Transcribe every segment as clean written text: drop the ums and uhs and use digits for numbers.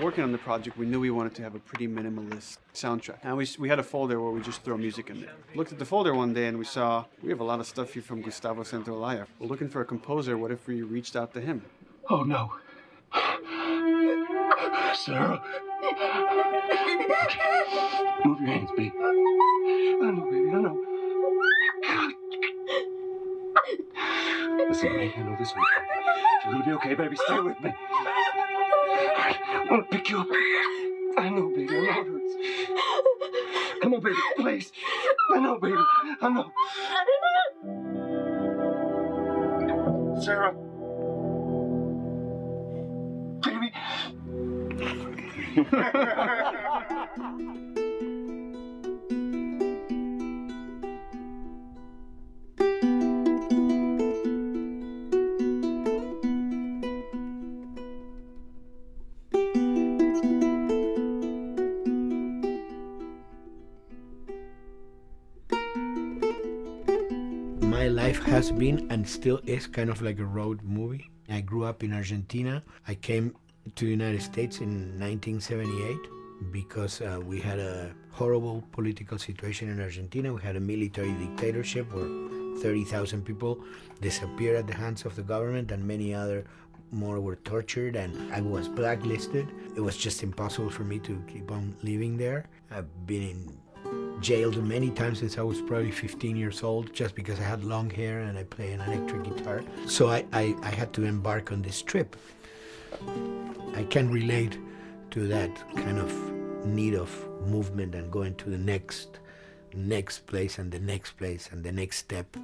working on the project, we knew we wanted to have a pretty minimalist soundtrack. And we had a folder where we just throw music in there. Looked at the folder one day and we saw, we have a lot of stuff here from Gustavo Santaolalla. We're looking for a composer. What if we reached out to him? Oh, no. Sarah. Move your hands, baby. I know, baby, I know. Listen, baby, I know this one. You're gonna be okay, baby. Stay with me. I want to pick you up. I know, baby. I know it hurts. Come on, baby, please. I know, baby. I know. Sarah. Baby. My life has been and still is kind of like a road movie. I grew up in Argentina. I came to the United States in 1978 because we had a horrible political situation in Argentina. We had a military dictatorship where 30,000 people disappeared at the hands of the government and many other more were tortured, and I was blacklisted. It was just impossible for me to keep on living there. I've been in jailed many times since I was probably 15 years old just because I had long hair and I play an electric guitar. So I had to embark on this trip. I can relate to that kind of need of movement and going to the next place and the next place and the next step.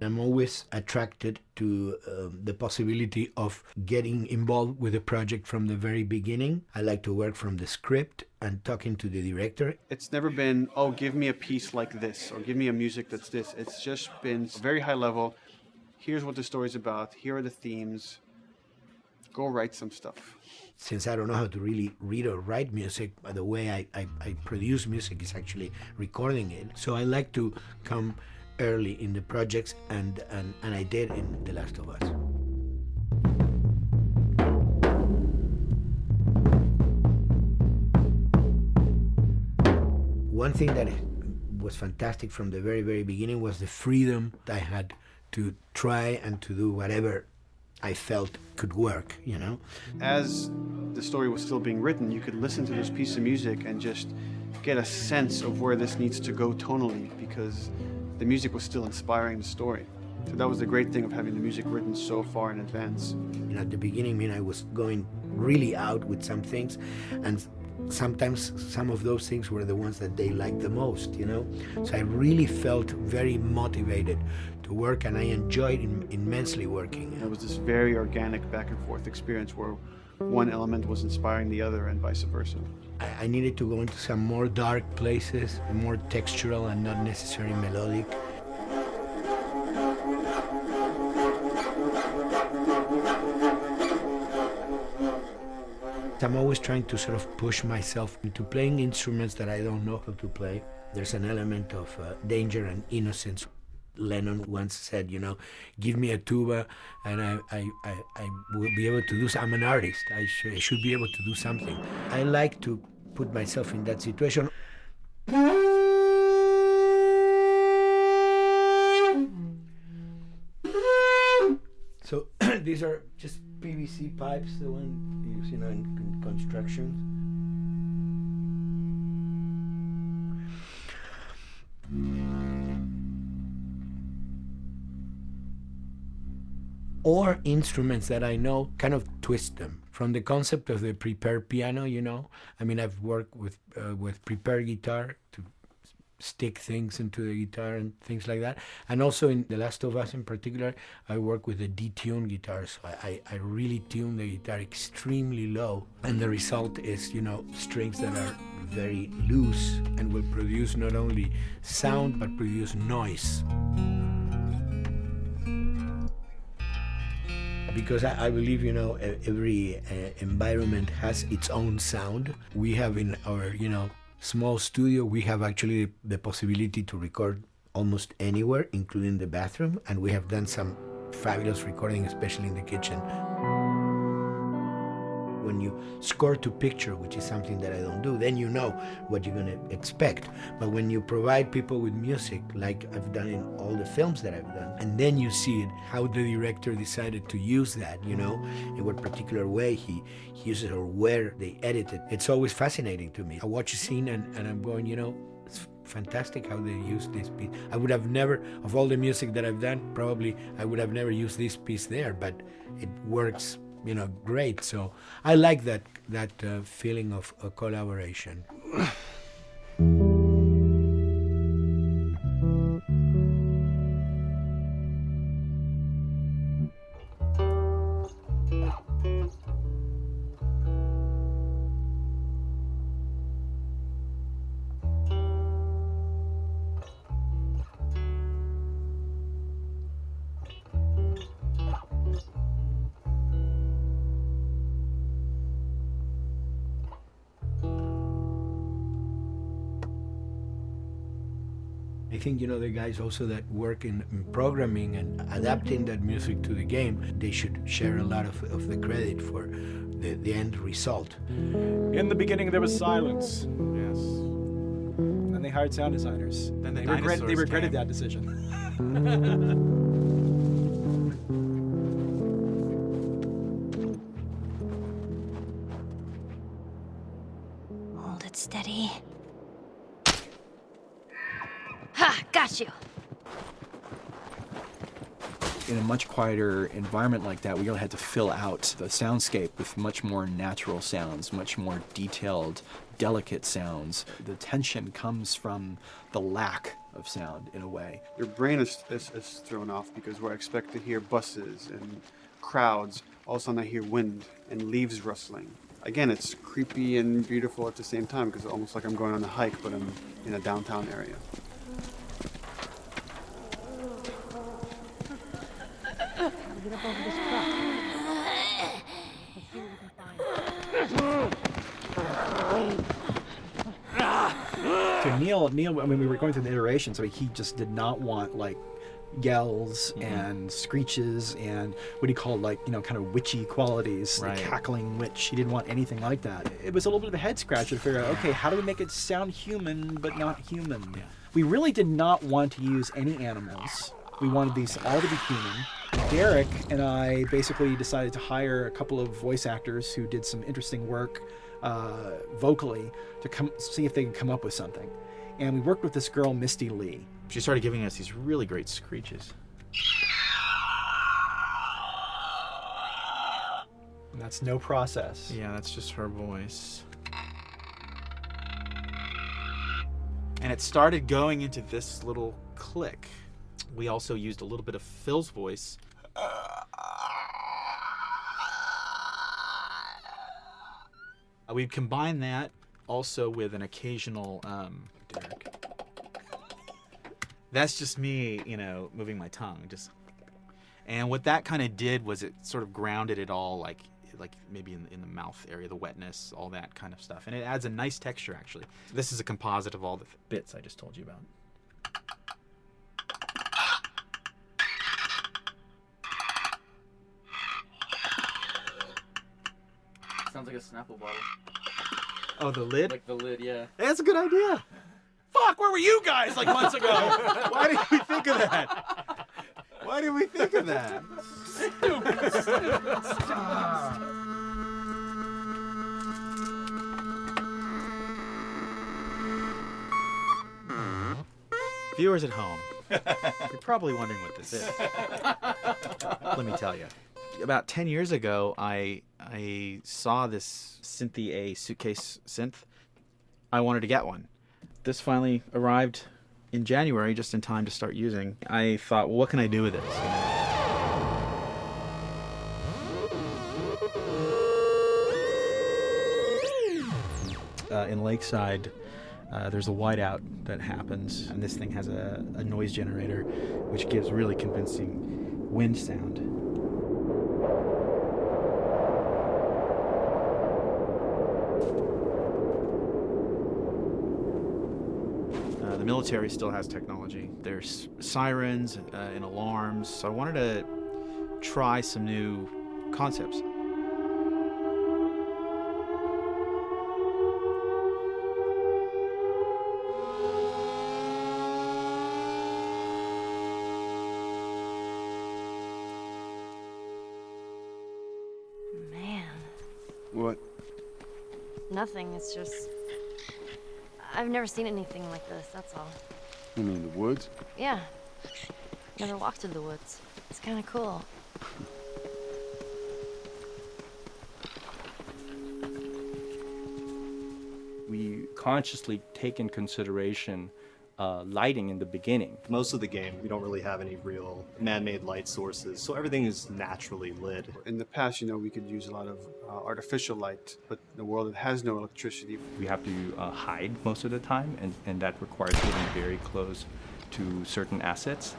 I'm always attracted to the possibility of getting involved with a project from the very beginning. I like to work from the script and talking to the director. It's never been, oh, give me a piece like this or give me a music that's this. It's just been very high level. Here's what the story's about. Here are the themes. Go write some stuff. Since I don't know how to really read or write music, the way I produce music is actually recording it. So I like to come early in the projects, and I did in The Last of Us. One thing that was fantastic from the very, very beginning was the freedom I had to try and to do whatever I felt could work, you know? As the story was still being written, you could listen to this piece of music and just get a sense of where this needs to go tonally, because the music was still inspiring the story. So that was the great thing of having the music written so far in advance. You know, at the beginning, I was going really out with some things, and sometimes some of those things were the ones that they liked the most, you know? So I really felt very motivated to work, and I enjoyed immensely working. It was this very organic back and forth experience where one element was inspiring the other and vice versa. I needed to go into some more dark places, more textural and not necessarily melodic. I'm always trying to sort of push myself into playing instruments that I don't know how to play. There's an element of danger and innocence. Lennon once said, you know, give me a tuba and I will be able to do something. I'm an artist. I should be able to do something. I like to put myself in that situation. So these are just PVC pipes, the one you use, you know, in construction. Or instruments that I know, kind of twist them. From the concept of the prepared piano, you know, I mean, I've worked with prepared guitar to stick things into the guitar and things like that. And also in The Last of Us in particular, I work with a detuned guitar. So I really tune the guitar extremely low. And the result is, you know, strings that are very loose and will produce not only sound, but produce noise. Because I believe, you know, every environment has its own sound. We have in our, you know, small studio, we have actually the possibility to record almost anywhere, including the bathroom, and we have done some fabulous recording, especially in the kitchen. When you score to picture, which is something that I don't do, then you know what you're going to expect. But when you provide people with music, like I've done in all the films that I've done, and then you see it, how the director decided to use that, you know, in what particular way he uses or where they edit it, it's always fascinating to me. I watch a scene and I'm going, you know, it's fantastic how they use this piece. I would have never, of all the music that I've done, probably I would have never used this piece there, but it works, you know, great. So I like that feeling of a collaboration. I think, you know, the guys also that work in programming and adapting that music to the game, they should share a lot of the credit for the end result. In the beginning, there was silence. Yes. Then they hired sound designers. Then the They dinosaurs regretted came. that decision. Hold it steady. Ha! Got you! In a much quieter environment like that, we really had to fill out the soundscape with much more natural sounds, much more detailed, delicate sounds. The tension comes from the lack of sound, in a way. Your brain is thrown off because where I expect to hear buses and crowds, all of a sudden I hear wind and leaves rustling. Again, it's creepy and beautiful at the same time because it's almost like I'm going on a hike, but I'm in a downtown area. To Neil, I mean, we were going through the iterations, so he just did not want, like, yells and screeches and what he called, like, you know, kind of witchy qualities, Right. the cackling witch. He didn't want anything like that. It was a little bit of a head scratcher to figure out, okay, how do we make it sound human but not human? Yeah. We really did not want to use any animals. We wanted these all to be human. Derek and I basically decided to hire a couple of voice actors who did some interesting work vocally to see if they could come up with something. And we worked with this girl, Misty Lee. She started giving us these really great screeches. And that's no process. Yeah, that's just her voice. And it started going into this little click. We also used a little bit of Phil's voice. We combined that also with an occasional Derek. That's just me, you know, moving my tongue. And what that kind of did was it sort of grounded it all, like maybe in the mouth area, the wetness, all that kind of stuff. And it adds a nice texture, actually. This is a composite of all the bits I just told you about. Sounds like a Snapple bottle. Oh, the lid? Like the lid, yeah. That's a good idea. Fuck, where were you guys like months ago? Why did we think of that? Why did we think of that? Viewers at home, you're probably wondering what this is. Let me tell you. About 10 years ago, I saw this Synthy A suitcase synth. I wanted to get one. This finally arrived in January, just in time to start using. I thought, well, what can I do with this? In Lakeside, there's a whiteout that happens, and this thing has a noise generator, which gives really convincing wind sound. The military still has technology. There's sirens and alarms, so I wanted to try some new concepts. What? Nothing, it's just... I've never seen anything like this, that's all. You mean the woods? Yeah. Never walked through the woods. It's kind of cool. We consciously take in consideration lighting in the beginning. Most of the game, we don't really have any real man-made light sources, so everything is naturally lit. In the past, you know, we could use a lot of artificial light, but in a world that has no electricity. We have to hide most of the time, and that requires getting very close to certain assets.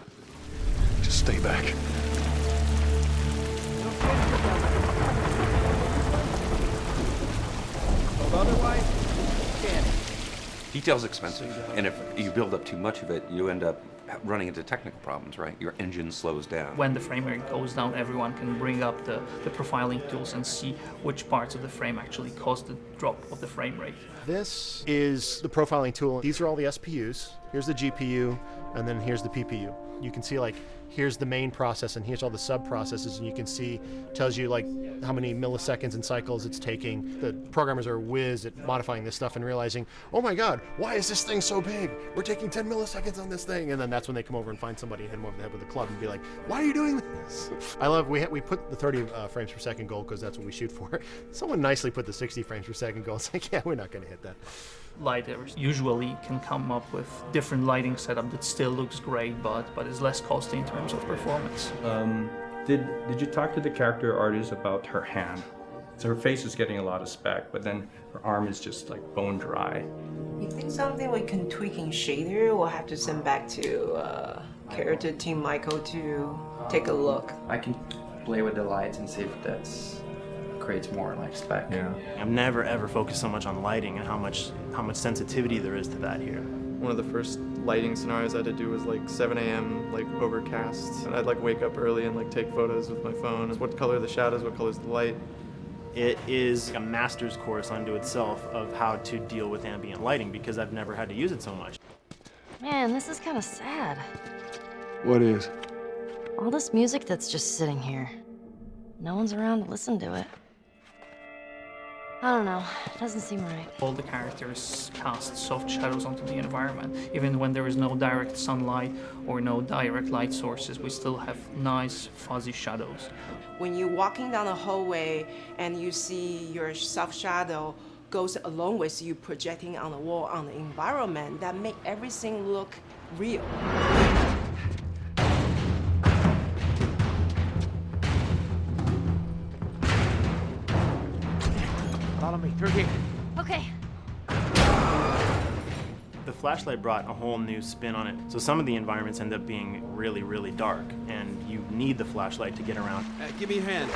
Just stay back. Otherwise, can't. Detail's expensive, and if you build up too much of it, you end up running into technical problems, right? Your engine slows down. When the frame rate goes down, everyone can bring up the profiling tools and see which parts of the frame actually caused the drop of the frame rate. This is the profiling tool. These are all the SPUs. Here's the GPU, and then here's the PPU. You can see, like, here's the main process, and here's all the sub-processes, and you can see, tells you, like, how many milliseconds and cycles it's taking. The programmers are whiz at modifying this stuff and realizing, oh my god, why is this thing so big? We're taking 10 milliseconds on this thing. And then that's when they come over and find somebody and hit them over the head with a club and be like, why are you doing this? I love, we put the 30 frames per second goal because that's what we shoot for. Someone nicely put the 60 frames per second goal. It's like, yeah, we're not going to hit that. Lighters usually can come up with different lighting setup that still looks great, but is less costly in terms of performance. Did you talk to the character artist about her hand? So her face is getting a lot of spec, but then her arm is just like bone dry. You think something we can tweak in shader? We'll have to send back to character team Michael to take a look. I can play with the lights and see if that's creates more like spec. Yeah. I've never ever focused so much on lighting and how much sensitivity there is to that here. One of the first lighting scenarios I had to do was like 7 a.m. like overcast, and I'd like wake up early and like take photos with my phone. What color are the shadows? What color is the light? It is a master's course unto itself of how to deal with ambient lighting because I've never had to use it so much. Man, this is kind of sad. What is? All this music that's just sitting here. No one's around to listen to it. I don't know, it doesn't seem right. All the characters cast soft shadows onto the environment. Even when there is no direct sunlight or no direct light sources, we still have nice fuzzy shadows. When you're walking down the hallway and you see your soft shadow goes along with you projecting on the wall on the environment, that make everything look real. Follow me through here. Okay. The flashlight brought a whole new spin on it. So some of the environments end up being really, really dark, and you need the flashlight to get around. Give me your hand.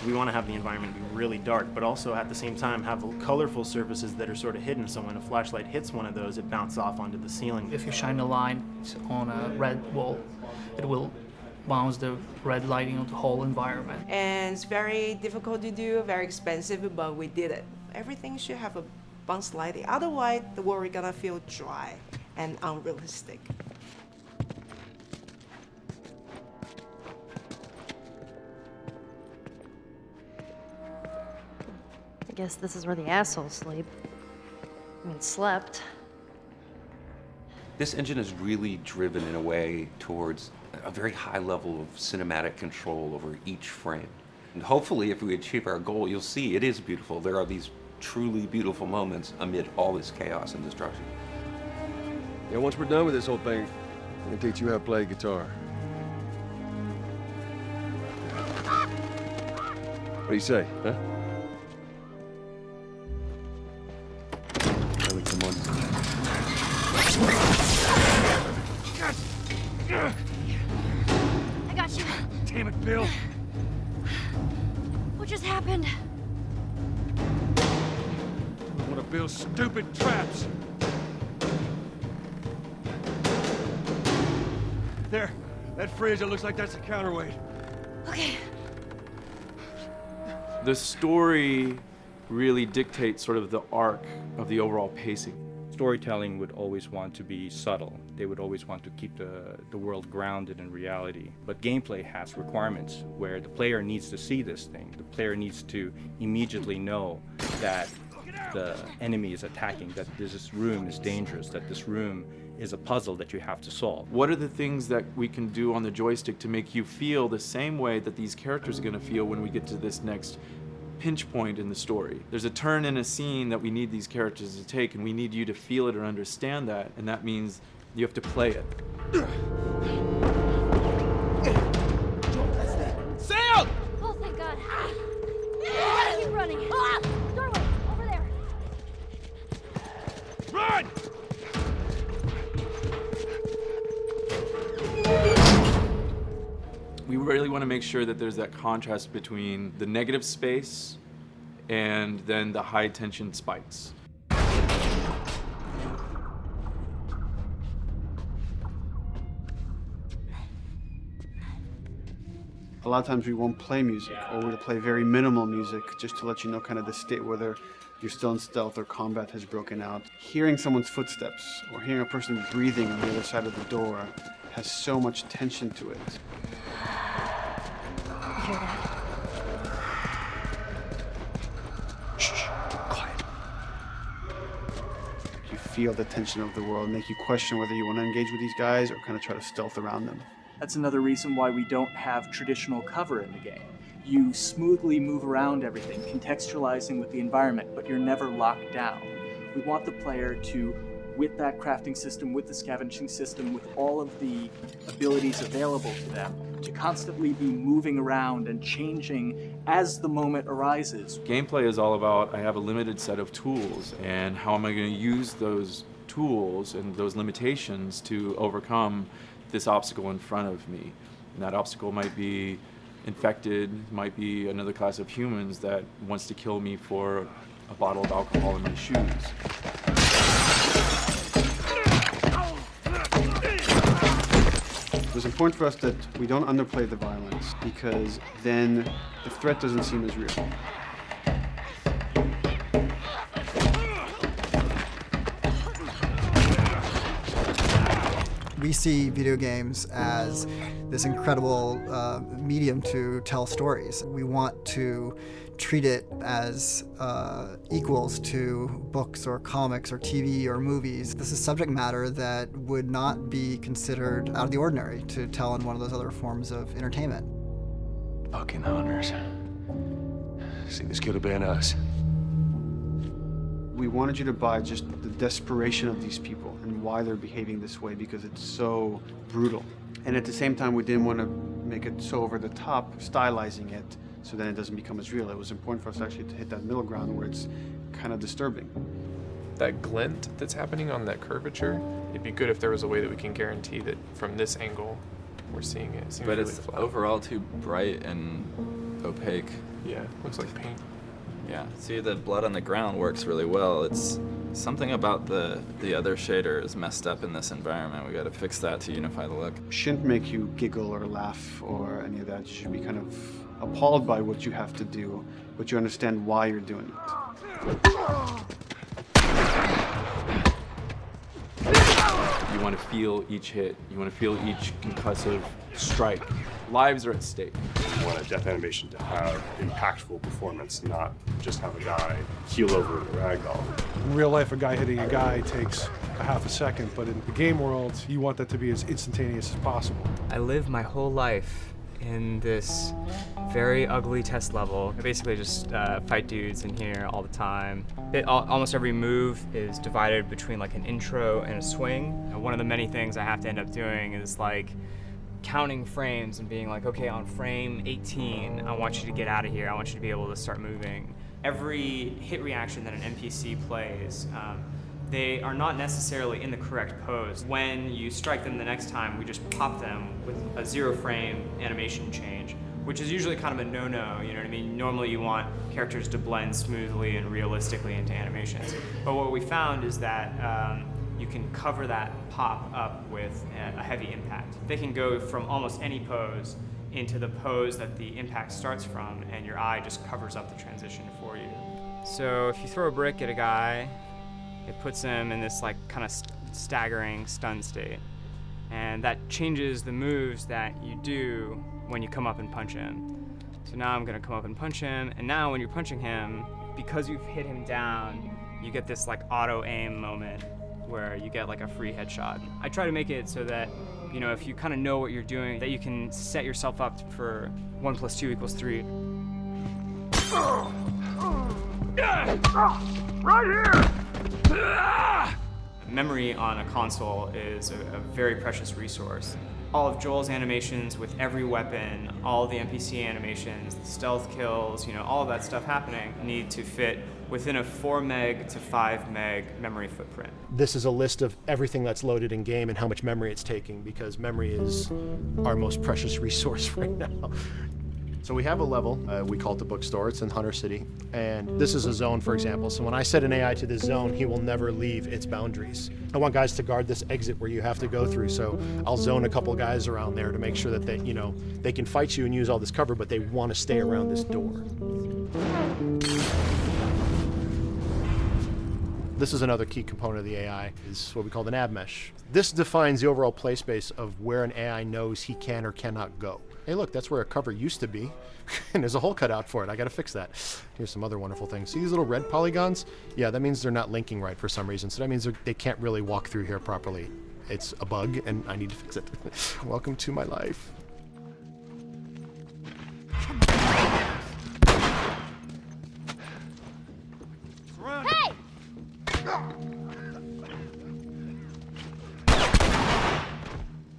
We want to have the environment be really dark, but also at the same time have colorful surfaces that are sort of hidden, so when a flashlight hits one of those, it bounces off onto the ceiling. If you shine a light on a red wall, it will bounce the red lighting on the whole environment. And it's very difficult to do, very expensive, but we did it. Everything should have a bounce lighting. Otherwise, the world is gonna feel dry and unrealistic. I guess this is where the assholes sleep. I mean, slept. This engine is really driven in a way towards a very high level of cinematic control over each frame. And hopefully, if we achieve our goal, you'll see it is beautiful. There are these truly beautiful moments amid all this chaos and destruction. Yeah, once we're done with this whole thing, I'm gonna teach you how to play guitar. What do you say, huh? Ellie, come on. I got you. Damn it, Bill. What just happened? One of Bill's stupid traps. There, that fridge, it looks like that's a counterweight. Okay. The story really dictates sort of the arc of the overall pacing. storytelling would always want to be subtle. They would always want to keep the world grounded in reality. But gameplay has requirements where the player needs to see this thing. The player needs to immediately know that the enemy is attacking, that this room is dangerous, that this room is a puzzle that you have to solve. What are the things that we can do on the joystick to make you feel the same way that these characters are going to feel when we get to this next pinch point in the story? There's a turn in a scene that we need these characters to take, and we need you to feel it or understand that, and that means you have to play it. Sail! Oh, thank God. Keep running. Doorway, over there. Run! We really want to make sure that there's that contrast between the negative space and then the high tension spikes. A lot of times we won't play music, or we'll play very minimal music just to let you know kind of the state, whether you're still in stealth or combat has broken out. Hearing someone's footsteps or hearing a person breathing on the other side of the door has so much tension to it. You hear that? Shh, quiet. You feel the tension of the world, make you question whether you want to engage with these guys or kind of try to stealth around them. That's another reason why we don't have traditional cover in the game. You smoothly move around everything, contextualizing with the environment, but you're never locked down. We want the player to, with that crafting system, with the scavenging system, with all of the abilities available to them, to constantly be moving around and changing as the moment arises. Gameplay is all about, I have a limited set of tools, and how am I going to use those tools and those limitations to overcome this obstacle in front of me. And that obstacle might be infected, might be another class of humans that wants to kill me for a bottle of alcohol in my shoes. It was important for us that we don't underplay the violence, because then the threat doesn't seem as real. We see video games as this incredible medium to tell stories. We want to treat it as equals to books or comics or TV or movies. This is subject matter that would not be considered out of the ordinary to tell in one of those other forms of entertainment. Fucking honors. See, this could have been us. We wanted you to buy just the desperation of these people and why they're behaving this way, because it's so brutal. And at the same time, we didn't want to make it so over the top, stylizing it, so then it doesn't become as real. It was important for us actually to hit that middle ground where it's kind of disturbing. That glint that's happening on that curvature, it'd be good if there was a way that we can guarantee that from this angle, we're seeing it. It seems but really it's flat. overall too bright and opaque. Yeah, looks like paint. Yeah, see, the blood on the ground works really well. It's something about the other shader is messed up in this environment. We got to fix that to unify the look. Shouldn't make you giggle or laugh or any of that. You should be kind of appalled by what you have to do, but you understand why you're doing it. You want to feel each hit. You want to feel each concussive strike. Lives are at stake. You want a death animation to have impactful performance, not just have a guy keel over in a ragdoll. In real life, a guy hitting a guy takes a half a second, but in the game world, you want that to be as instantaneous as possible. I lived my whole life in this very ugly test level. I basically just fight dudes in here all the time. Almost every move is divided between like an intro and a swing. One of the many things I have to end up doing is like counting frames and being like, okay, on frame 18, I want you to get out of here. I want you to be able to start moving. Every hit reaction that an NPC plays, they are not necessarily in the correct pose. When you strike them the next time, we just pop them with a 0 frame animation change, which is usually kind of a no-no, you know what I mean? Normally you want characters to blend smoothly and realistically into animations. But what we found is that you can cover that pop up with a heavy impact. They can go from almost any pose into the pose that the impact starts from, and your eye just covers up the transition for you. So if you throw a brick at a guy, It puts him in this like kind of staggering stun state. And that changes the moves that you do when you come up and punch him. So now I'm gonna come up and punch him, and now when you're punching him, because you've hit him down, you get this like auto aim moment where you get like a free headshot. I try to make it so that, you know, if you kind of know what you're doing, that you can set yourself up for 1 + 2 = 3. Right here! Memory on a console is a very precious resource. All of Joel's animations with every weapon, all the NPC animations, the stealth kills, you know, all of that stuff happening need to fit within a 4 meg to 5 meg memory footprint. This is a list of everything that's loaded in game and how much memory it's taking, because memory is our most precious resource right now. So we have a level, we call it the bookstore, it's in Hunter City, and this is a zone, for example. So when I set an AI to this zone, he will never leave its boundaries. I want guys to guard this exit where you have to go through, so I'll zone a couple guys around there to make sure that they, you know, they can fight you and use all this cover, but they want to stay around this door. This is another key component of the AI, is what we call the nav mesh. This defines the overall play space of where an AI knows he can or cannot go. Hey look, that's where a cover used to be, and there's a hole cut out for it. I gotta fix that. Here's some other wonderful things. See these little red polygons? Yeah, that means they're not linking right for some reason, so that means they can't really walk through here properly. It's a bug, and I need to fix it. Welcome to my life. Hey!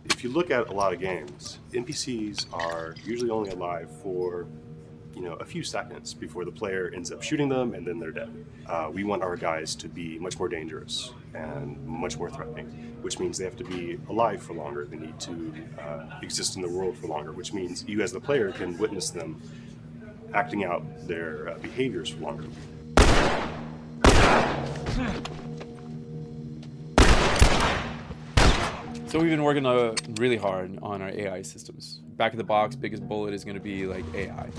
If you look at a lot of games, NPCs are usually only alive for, you know, a few seconds before the player ends up shooting them and then they're dead. We want our guys to be much more dangerous and much more threatening, which means they have to be alive for longer. They need to exist in the world for longer, which means you as the player can witness them acting out their behaviors for longer. So we've been working really hard on our AI systems. Back of the box, biggest bullet is going to be like AI.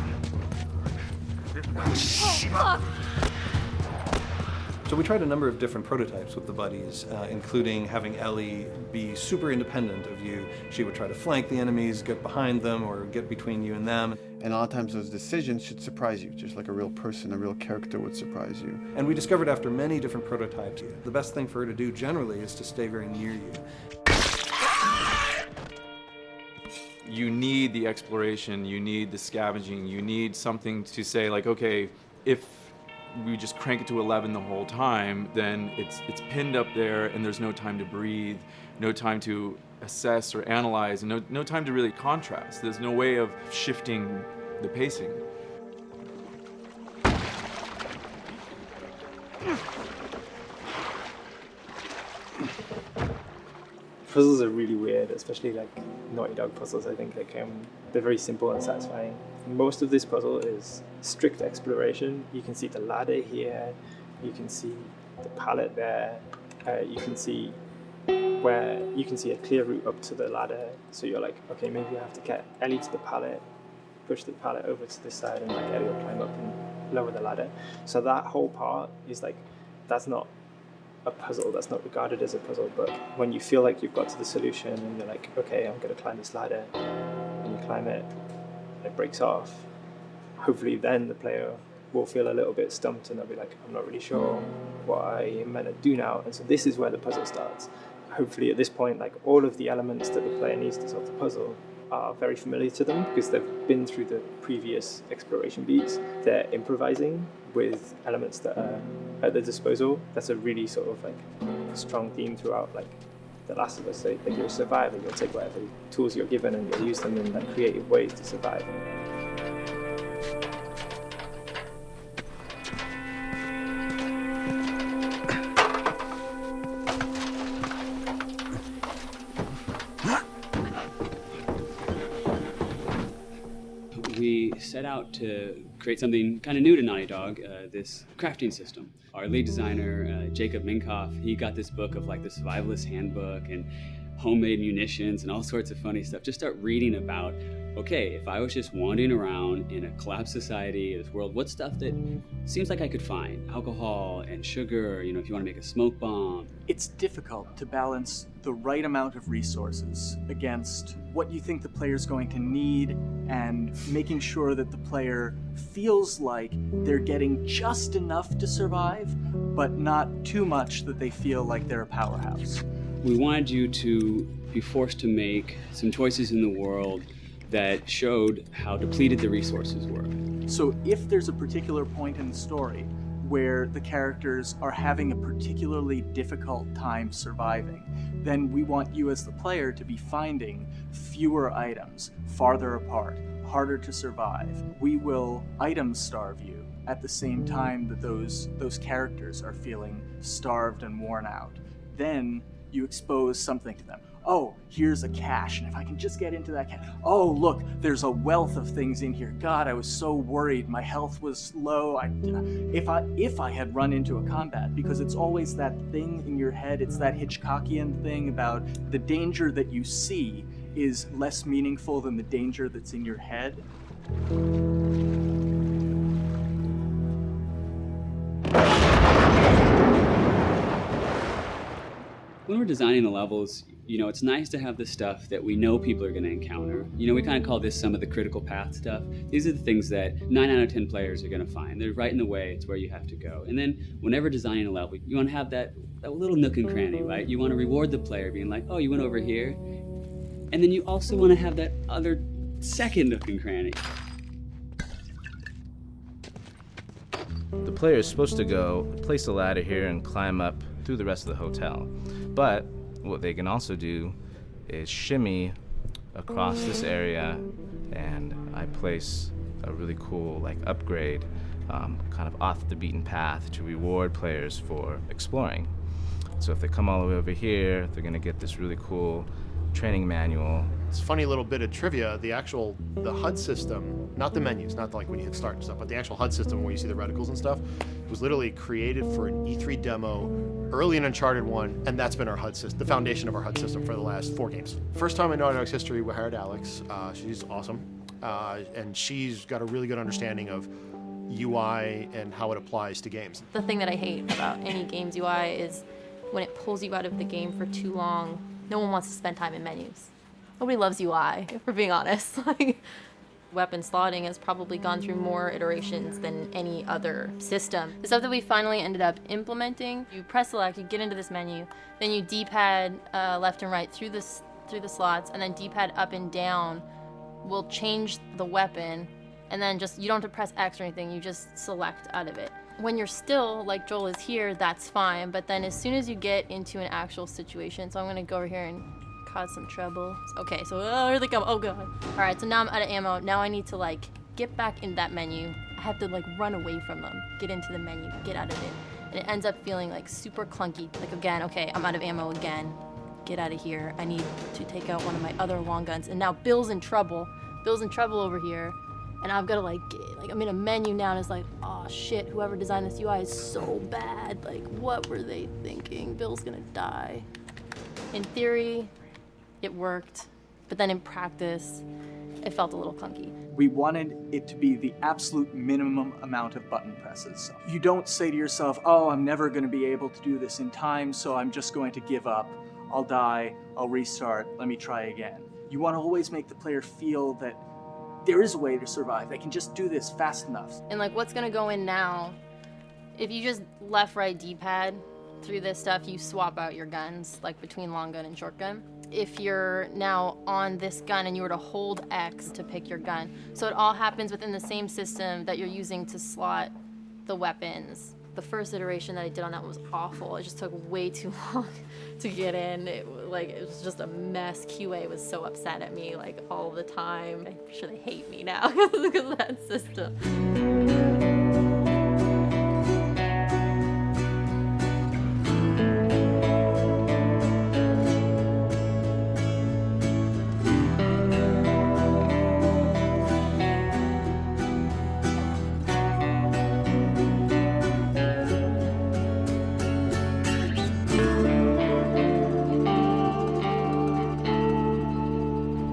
So we tried a number of different prototypes with the buddies, including having Ellie be super independent of you. She would try to flank the enemies, get behind them, or get between you and them. And a lot of times those decisions should surprise you, just like a real person, a real character would surprise you. And we discovered after many different prototypes, the best thing for her to do generally is to stay very near you. You need the exploration, you need the scavenging, you need something to say like, okay, if we just crank it to 11 the whole time, then it's pinned up there and there's no time to breathe, no time to assess or analyze, and no time to really contrast. There's no way of shifting the pacing. Puzzles are really weird, especially like Naughty Dog puzzles. I think they're very simple and satisfying. Most of this puzzle is strict exploration. You can see the ladder here, you can see the pallet there, you can see a clear route up to the ladder. So you're like, okay, maybe I have to get Ellie to the pallet, push the pallet over to this side, and like Ellie will climb up and lower the ladder. So that whole part is like, that's not a puzzle, that's not regarded as a puzzle, but when you feel like you've got to the solution and you're like, okay, I'm going to climb this ladder, and you climb it, and it breaks off, hopefully then the player will feel a little bit stumped and they'll be like, I'm not really sure what I am meant to do now. And so this is where the puzzle starts. Hopefully at this point, like all of the elements that the player needs to solve the puzzle are very familiar to them because they've been through the previous exploration beats. They're improvising with elements that are at their disposal. That's a really sort of like strong theme throughout like The Last of Us. Like you're a survivor, you'll take whatever tools you're given and you'll use them in like creative ways to survive. We set out to create something kind of new to Naughty Dog, this crafting system. Our lead designer, Jacob Minkoff, he got this book of like the survivalist handbook and homemade munitions and all sorts of funny stuff. Just start reading about okay, if I was just wandering around in a collapsed society, this world, what stuff that seems like I could find? Alcohol and sugar, you know, if you want to make a smoke bomb. It's difficult to balance the right amount of resources against what you think the player's going to need and making sure that the player feels like they're getting just enough to survive, but not too much that they feel like they're a powerhouse. We wanted you to be forced to make some choices in the world that showed how depleted the resources were. So if there's a particular point in the story where the characters are having a particularly difficult time surviving, then we want you as the player to be finding fewer items, farther apart, harder to survive. We will item starve you at the same time that those characters are feeling starved and worn out. Then you expose something to them. Oh, here's a cache, and if I can just get into that cache. Oh, look, there's a wealth of things in here. God, I was so worried. My health was low. If I had run into a combat, because it's always that thing in your head, it's that Hitchcockian thing about the danger that you see is less meaningful than the danger that's in your head. When we're designing the levels, you know, it's nice to have the stuff that we know people are going to encounter. You know, we kind of call this some of the critical path stuff. These are the things that 9 out of 10 players are going to find. They're right in the way. It's where you have to go. And then whenever designing a level, you want to have that little nook and cranny, right? You want to reward the player being like, oh, you went over here. And then you also want to have that other second nook and cranny. The player is supposed to go place a ladder here and climb up through the rest of the hotel. But what they can also do is shimmy across this area, and I place a really cool like upgrade kind of off the beaten path to reward players for exploring. So if they come all the way over here, they're gonna get this really cool training manual. It's a funny little bit of trivia. The HUD system, not the menus, not like when you hit start and stuff, but the actual HUD system where you see the reticles and stuff, was literally created for an E3 demo early in Uncharted 1, and that's been our HUD system, the foundation of our HUD system for the last 4 games. First time in Naughty Dog's history, we hired Alex. She's awesome, and she's got a really good understanding of UI and how it applies to games. The thing that I hate about any game's UI is when it pulls you out of the game for too long. No one wants to spend time in menus. Nobody loves UI, if we're being honest. Weapon slotting has probably gone through more iterations than any other system. The stuff that we finally ended up implementing, you press select, you get into this menu, then you D-pad left and right through the slots, and then D-pad up and down will change the weapon, and then you don't have to press X or anything, you just select out of it. When you're still, like Joel is here, that's fine, but then as soon as you get into an actual situation, so I'm gonna go over here and cause some trouble. Okay, so here they come, oh god. All right, so now I'm out of ammo. Now I need to like get back in that menu. I have to like run away from them, get into the menu, get out of it. And it ends up feeling like super clunky. Like again, okay, I'm out of ammo again. Get out of here. I need to take out one of my other long guns. And now Bill's in trouble. Bill's in trouble over here. And I've got to like I'm in a menu now and it's like, oh shit, whoever designed this UI is so bad. Like, what were they thinking? Bill's gonna die. In theory, it worked, but then in practice, it felt a little clunky. We wanted it to be the absolute minimum amount of button presses. You don't say to yourself, oh, I'm never gonna be able to do this in time, so I'm just going to give up. I'll die, I'll restart, let me try again. You want to always make the player feel that there is a way to survive. They can just do this fast enough. And like what's gonna go in now, if you just left, right D-pad through this stuff, you swap out your guns, like between long gun and short gun. If you're now on this gun and you were to hold X to pick your gun. So it all happens within the same system that you're using to slot the weapons. The first iteration that I did on that one was awful. It just took way too long to get in. It was just a mess. QA was so upset at me like all the time. I'm sure they hate me now because of that system.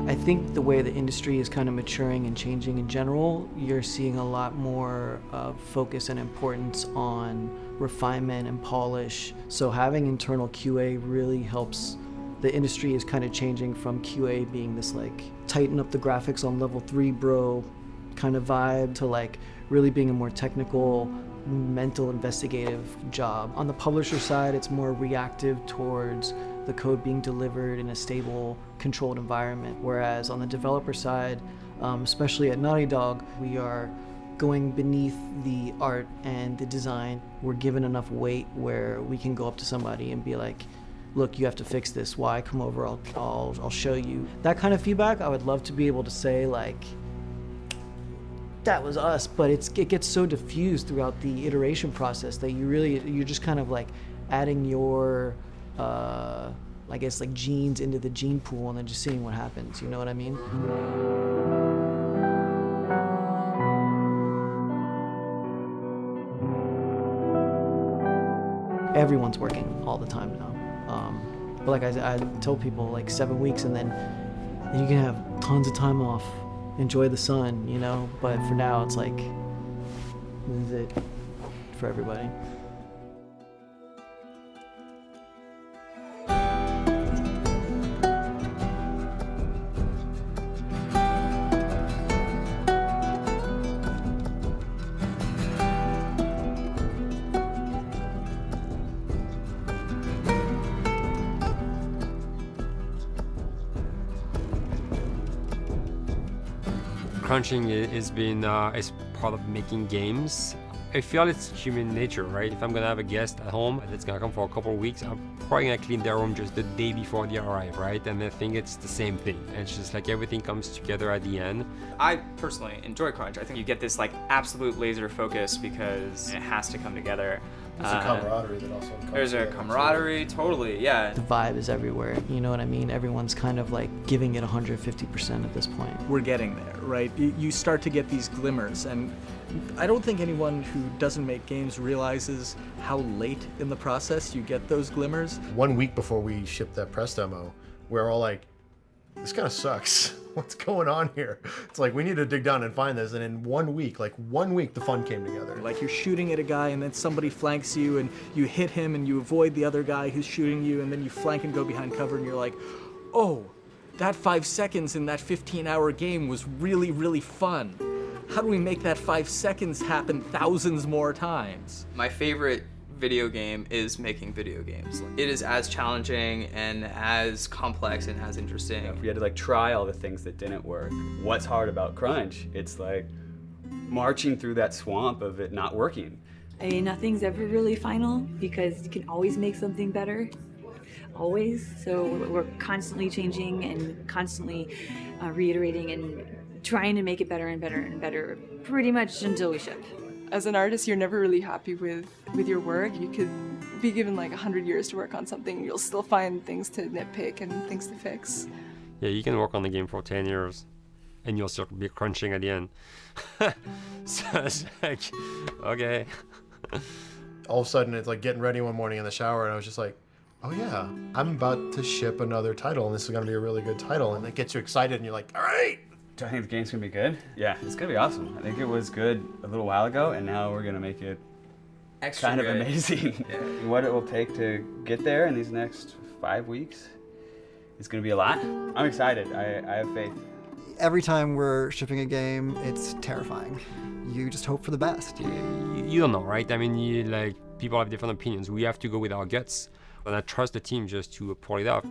I think the way the industry is kind of maturing and changing in general, you're seeing a lot more focus and importance on refinement and polish. So having internal QA really helps. The industry is kind of changing from QA being this like tighten up the graphics on level 3 bro kind of vibe to like really being a more technical, mental, investigative job. On the publisher side, it's more reactive towards the code being delivered in a stable, controlled environment. Whereas on the developer side, especially at Naughty Dog, we are going beneath the art and the design. We're given enough weight where we can go up to somebody and be like, look, you have to fix this. Why? Come over, I'll show you. That kind of feedback, I would love to be able to say like, that was us, but it gets so diffused throughout the iteration process that you're just kind of like adding your, I guess like genes into the gene pool and then just seeing what happens, you know what I mean? Everyone's working all the time now. But like I tell people, like 7 weeks and then you can have tons of time off, enjoy the sun, you know? But for now, it's like, this is it for everybody. Crunching is part of making games. I feel it's human nature, right? If I'm gonna have a guest at home that's gonna come for a couple of weeks, I'm probably gonna clean their room just the day before they arrive, right? And I think it's the same thing. It's just like everything comes together at the end. I personally enjoy crunch. I think you get this like absolute laser focus because it has to come together. There's a camaraderie that also comes There's a camaraderie, totally, yeah. The vibe is everywhere, you know what I mean? Everyone's kind of like giving it 150% at this point. We're getting there, right? You start to get these glimmers, and I don't think anyone who doesn't make games realizes how late in the process you get those glimmers. 1 week before we shipped that press demo, we're all like, this kind of sucks. What's going on here? It's like, we need to dig down and find this. And in 1 week, the fun came together. Like you're shooting at a guy and then somebody flanks you and you hit him and you avoid the other guy who's shooting you and then you flank and go behind cover and you're like, oh, that 5 seconds in that 15-hour game was really, really fun. How do we make that 5 seconds happen thousands more times? My favorite video game is making video games. It is as challenging and as complex and as interesting. If we had to like try all the things that didn't work, what's hard about crunch? It's like marching through that swamp of it not working. I mean, nothing's ever really final because you can always make something better, always. So we're constantly changing and constantly reiterating and trying to make it better and better and better, pretty much until we ship. As an artist, you're never really happy with your work. You could be given like 100 years to work on something, you'll still find things to nitpick and things to fix. Yeah, you can work on the game for 10 years and you'll still be crunching at the end. So it's like, okay. All of a sudden, it's like getting ready one morning in the shower and I was just like, oh yeah, I'm about to ship another title and this is gonna be a really good title. And it gets you excited and you're like, all right. Do I think the game's gonna be good? Yeah, it's gonna be awesome. I think it was good a little while ago, and now we're gonna make it kind of amazing. Yeah. What it will take to get there in these next 5 weeks, it's gonna be a lot. I'm excited. I have faith. Every time we're shipping a game, it's terrifying. You just hope for the best. You don't know, right? I mean, like people have different opinions. We have to go with our guts, and I trust the team just to pull it off.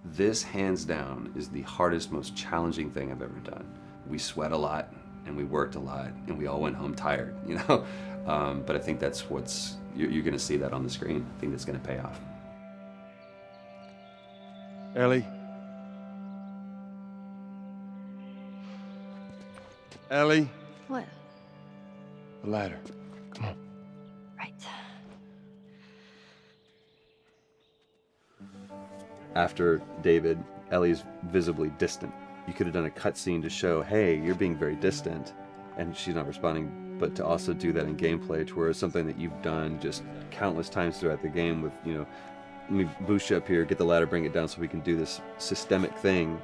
This, hands down, is the hardest, most challenging thing I've ever done. We sweat a lot, and we worked a lot, and we all went home tired, you know? But I think that's you're gonna see that on the screen. I think that's gonna pay off. Ellie? Ellie? What? The ladder. Come on. Right. After David, Ellie's visibly distant. You could have done a cutscene to show, hey, you're being very distant, and she's not responding, but to also do that in gameplay to where it's something that you've done just countless times throughout the game with, you know, let me boost you up here, get the ladder, bring it down so we can do this systemic thing.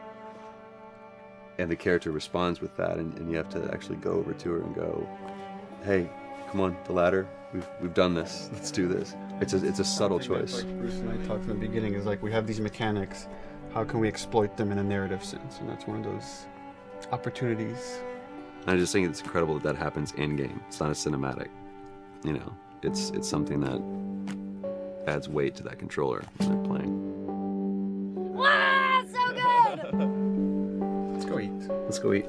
And the character responds with that, and you have to actually go over to her and go, hey, come on, the ladder, we've done this, let's do this. It's a subtle choice. Like Bruce and I talked in the beginning, is like we have these mechanics, how can we exploit them in a narrative sense? And that's one of those opportunities. I just think it's incredible that happens in-game. It's not a cinematic, you know, it's something that adds weight to that controller when they're playing. Wow, so good! Let's go eat. Let's go eat.